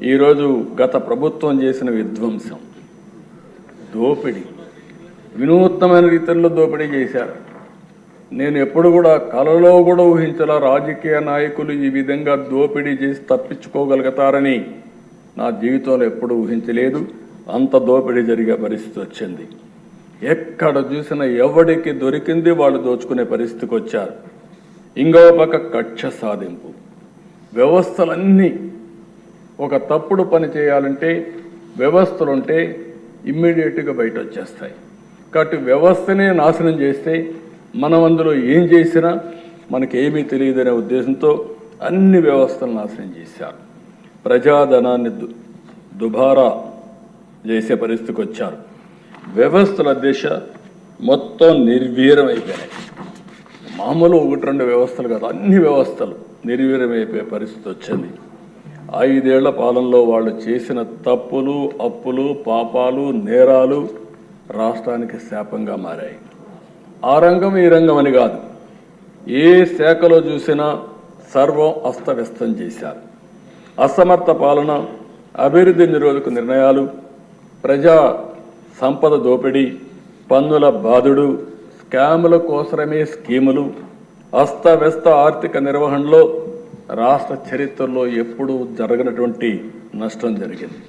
ఈరోజు గత ప్రభుత్వం చేసిన విధ్వంసం, దోపిడీ, వినూత్నమైన రీతిలో దోపిడీ చేశారు. నేను ఎప్పుడు కూడా కలలో కూడా ఊహించాల రాజకీయ నాయకులు ఈ విధంగా దోపిడీ చేసి తప్పించుకోగలుగుతారని నా జీవితంలో ఎప్పుడు ఊహించలేదు. అంత దోపిడీ జరిగే పరిస్థితి వచ్చింది. ఎక్కడ చూసినా ఎవడికి దొరికింది వాళ్ళు దోచుకునే పరిస్థితికి వచ్చారు. ఇంకో పక్క కక్ష సాధింపు, వ్యవస్థలన్నీ ఒక తప్పుడు పని చేయాలంటే వ్యవస్థలుంటే ఇమ్మీడియట్గా బయట వచ్చేస్తాయి. కాబట్టి వ్యవస్థనే నాశనం చేస్తే మనం అందులో ఏం చేసినా మనకేమీ తెలియదనే ఉద్దేశంతో అన్ని వ్యవస్థలు నాశనం చేశారు. ప్రజాధనాన్ని దుబారా చేసే పరిస్థితికి వచ్చారు. వ్యవస్థల దిశ మొత్తం నిర్వీర్యం అయిపోయినాయి. మామూలు 1-2 వ్యవస్థలు కాదు, అన్ని వ్యవస్థలు నిర్వీర్యమైపోయే పరిస్థితి వచ్చింది. 5 ఏళ్ల పాలనలో వాళ్ళు చేసిన తప్పులు, అప్పులు, పాపాలు, నేరాలు రాష్ట్రానికి శాపంగా మారాయి. ఆ రంగం ఈ రంగం అని కాదు, ఏ శాఖలో చూసినా సర్వం అస్తవ్యస్తం చేశారు. అసమర్థ పాలన, అభివృద్ధి నిరోధక నిర్ణయాలు, ప్రజా సంపద దోపిడీ, పన్నుల బాధుడు, స్కాముల కోసమే స్కీములు, అస్తవ్యస్త ఆర్థిక నిర్వహణలో రాష్ట్ర చరిత్రలో ఎప్పుడూ జరగనటువంటి నష్టం జరిగింది.